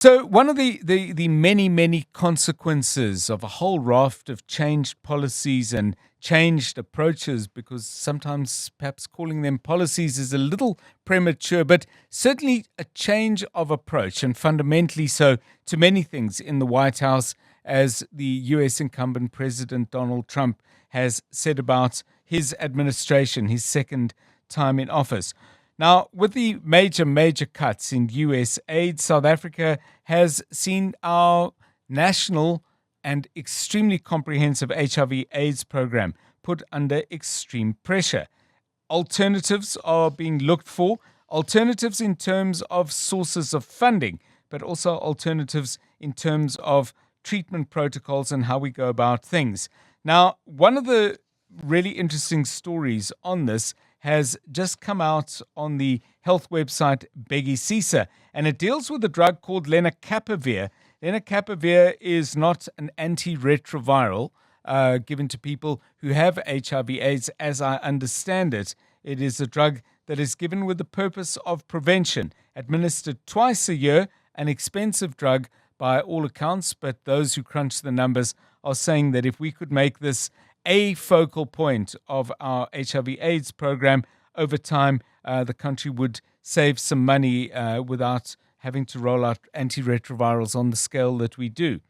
So one of the many, many consequences of a whole raft of changed policies and changed approaches, because sometimes perhaps calling them policies is a little premature, but certainly a change of approach, and fundamentally so, to many things in the White House, as the US incumbent President Donald Trump has said about his administration, his second time in office. Now, with the major cuts in US aid, South Africa has seen our national and extremely comprehensive HIV/AIDS program put under extreme pressure. Alternatives are being looked for, alternatives in terms of sources of funding, but also alternatives in terms of treatment protocols and how we go about things. Now, one of the really interesting stories on this has just come out on the health website Bhekisisa, and it deals with a drug called lenacapavir. Lenacapavir is not an antiretroviral given to people who have HIV/AIDS, as I understand it. It is a drug that is given with the purpose of prevention, administered twice a year, an expensive drug by all accounts, but those who crunch the numbers are saying that if we could make this a focal point of our HIV/AIDS program over time, the country would save some money without having to roll out antiretrovirals on the scale that we do.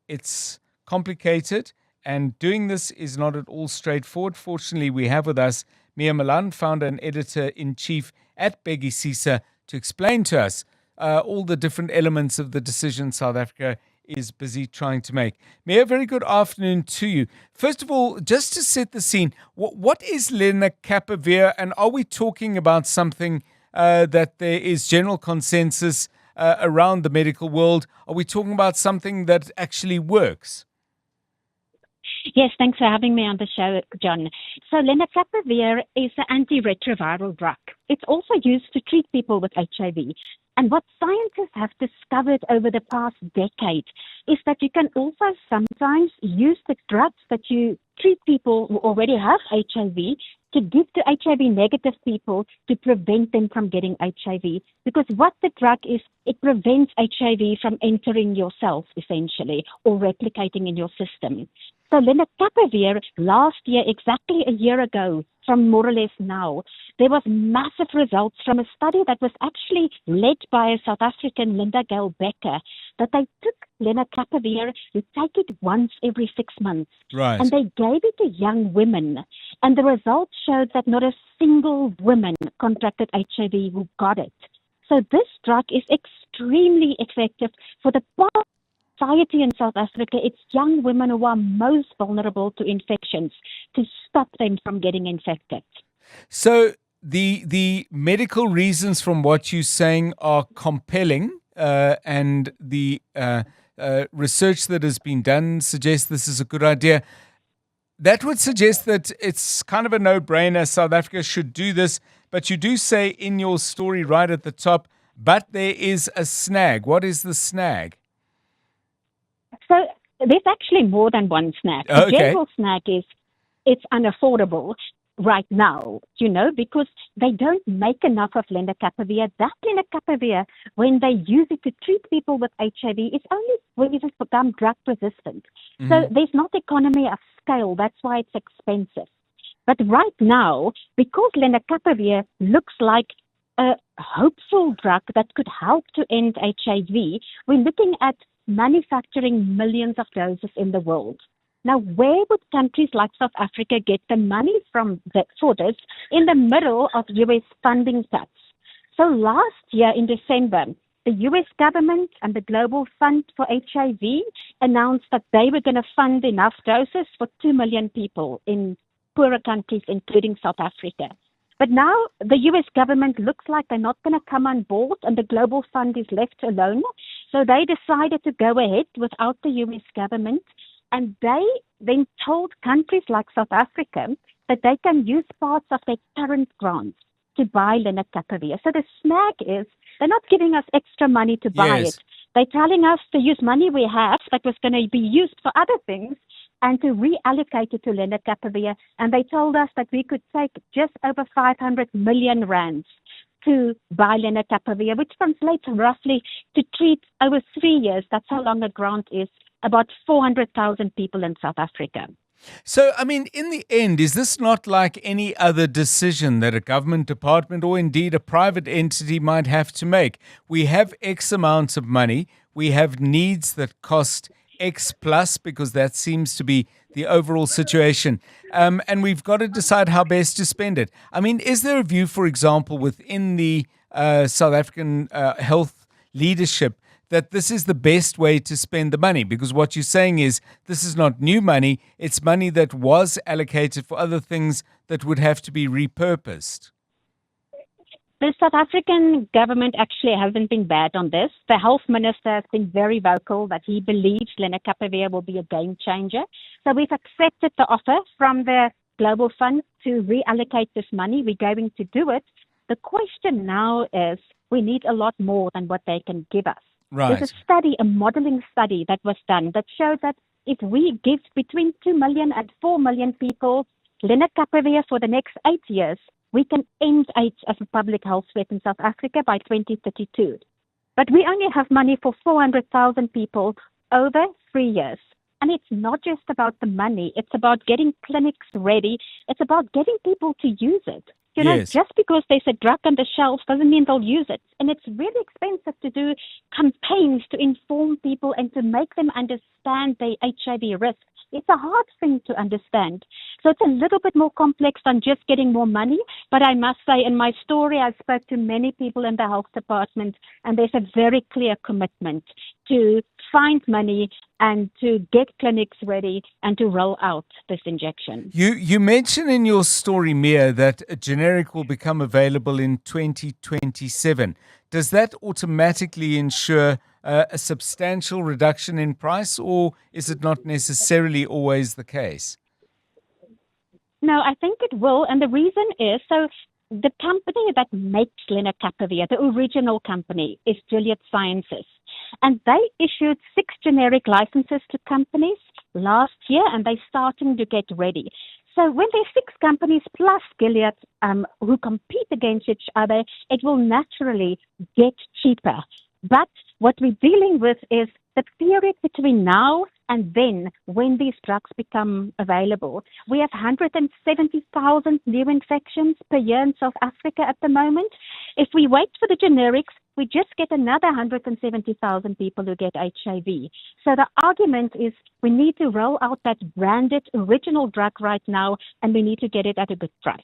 It's complicated, and doing this is not at all straightforward. Fortunately, we have with us Mia Malan, founder and editor-in-chief at Bhekisisa, to explain to us all the different elements of the decision South Africa is busy trying to make. Mia, very good afternoon to you. First of all, just to set the scene, what is lenacapavir, and are we talking about something that there is general consensus around the medical world? Are we talking about something that actually works? Yes, thanks for having me on the show, John. So lenacapavir is an antiretroviral drug. It's also used to treat people with HIV. And what scientists have discovered over the past decade is that you can also sometimes use the drugs that you treat people who already have HIV to give to HIV-negative people to prevent them from getting HIV. Because what the drug is, it prevents HIV from entering your cells, essentially, or replicating in your system. So lenacapavir, last year, exactly a year ago, from more or less now, there was massive results from a study that was actually led by a South African, Linda Gail Becker, that they took lenacapavir, you take it once every 6 months. Right. And they gave it to young women. And the results showed that not a single woman contracted HIV who got it. So this drug is extremely effective for the society in South Africa. It's young women who are most vulnerable to infections, to stop them from getting infected. So the medical reasons from what you're saying are compelling, and the research that has been done suggests this is a good idea. That would suggest that it's kind of a no-brainer. South Africa should do this, but you do say in your story right at the top, but there is a snag. What is the snag? So there's actually more than one snag. The general snag is it's unaffordable right now, because they don't make enough of lenacapavir. That lenacapavir, when they use it to treat people with HIV, it's only when it has become drug resistant. Mm-hmm. So there's not economy of scale. That's why it's expensive. But right now, because lenacapavir looks like a hopeful drug that could help to end HIV, we're looking at manufacturing millions of doses in the world. Now, where would countries like South Africa get the money from for this in the middle of US funding cuts? So last year in December, the US government and the Global Fund for HIV announced that they were going to fund enough doses for 2 million people in poorer countries, including South Africa. But now the US government looks like they're not going to come on board, and the Global Fund is left alone. So they decided to go ahead without the US government, and they then told countries like South Africa that they can use parts of their current grants to buy lenacapavir. So the snag is they're not giving us extra money to buy it. They're telling us to use money we have that was going to be used for other things and to reallocate it to lenacapavir. And they told us that we could take just over 500 million rands to buy lenacapavir, which translates roughly to treat over 3 years. That's how long a grant is, about 400,000 people in South Africa. So, I mean, in the end, is this not like any other decision that a government department or indeed a private entity might have to make? We have X amounts of money. We have needs that cost X plus, because that seems to be the overall situation. And we've got to decide how best to spend it. I mean, is there a view, for example, within the South African health leadership that this is the best way to spend the money? Because what you're saying is this is not new money, it's money that was allocated for other things that would have to be repurposed. The South African government actually hasn't been bad on this. The health minister has been very vocal that he believes lenacapavir will be a game changer. So we've accepted the offer from the Global Fund to reallocate this money. We're going to do it. The question now is we need a lot more than what they can give us. Right. There's a study, a modeling study that was done that showed that if we give between 2 million and 4 million people lenacapavir for the next 8 years, we can end AIDS as a public health threat in South Africa by 2032. But we only have money for 400,000 people over 3 years. And it's not just about the money. It's about getting clinics ready. It's about getting people to use it. You know, Yes. just because there's a drug on the shelf doesn't mean they'll use it. And it's really expensive to do campaigns to inform people and to make them understand the HIV risk. It's a hard thing to understand. So it's a little bit more complex than just getting more money. But I must say, in my story, I spoke to many people in the health department, and there's a very clear commitment to find money and to get clinics ready and to roll out this injection. You mentioned in your story, Mia, that a generic will become available in 2027. Does that automatically ensure a substantial reduction in price, or is it not necessarily always the case? No, I think it will. And the reason is, so the company that makes lenacapavir, the original company, is Gilead Sciences. And they issued 6 generic licenses to companies last year, and they're starting to get ready. So when there's 6 companies plus Gilead who compete against each other, it will naturally get cheaper. But what we're dealing with is the period between now and then when these drugs become available. We have 170,000 new infections per year in South Africa at the moment. If we wait for the generics, we just get another 170,000 people who get HIV. So the argument is we need to roll out that branded original drug right now, and we need to get it at a good price.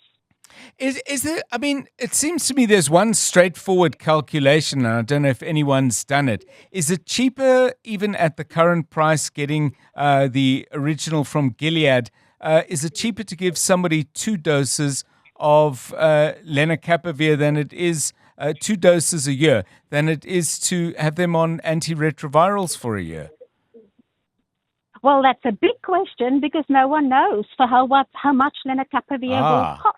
Is there, I mean, it seems to me there's one straightforward calculation, and I don't know if anyone's done it. Is it cheaper, even at the current price, getting the original from Gilead? Is it cheaper to give somebody 2 doses of lenacapavir than it is 2 doses a year, than it is to have them on antiretrovirals for a year? Well, that's a big question because no one knows for how much lenacapavir will cost.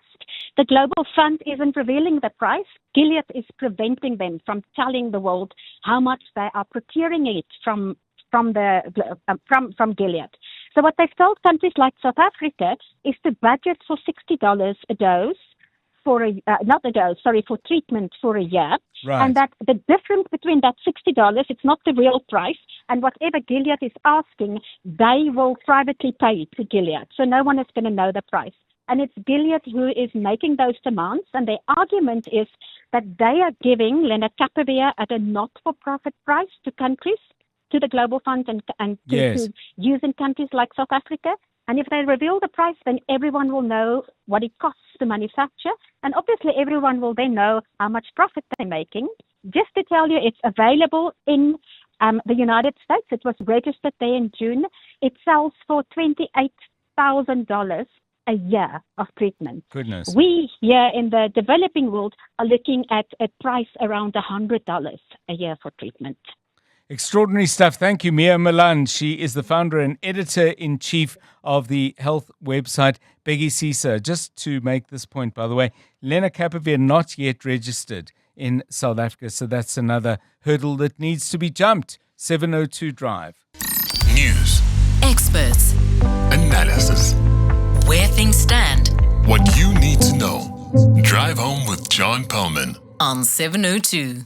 The Global Fund isn't revealing the price. Gilead is preventing them from telling the world how much they are procuring it from Gilead. So what they've told countries like South Africa is to budget for $60 a dose for treatment for a year. Right. And that the difference between that $60, it's not the real price, and whatever Gilead is asking, they will privately pay to Gilead. So no one is going to know the price. And it's Gilead who is making those demands. And their argument is that they are giving lenacapavir at a not-for-profit price to countries, to the Global Fund and to use in countries like South Africa. And if they reveal the price, then everyone will know what it costs to manufacture. And obviously, everyone will then know how much profit they're making. Just to tell you, it's available in the United States. It was registered there in June. It sells for $28,000 a year of treatment. Goodness. We here in the developing world are looking at a price around $100 a year for treatment. Extraordinary stuff. Thank you, Mia Malan. She is the founder and editor-in-chief of the health website Bhekisisa. Just to make this point, by the way, lenacapavir not yet registered in South Africa, so that's another hurdle that needs to be jumped. 702 Drive. News. Experts. Analysis. Where things stand. What you need to know. Drive home with John Perlman. on 702.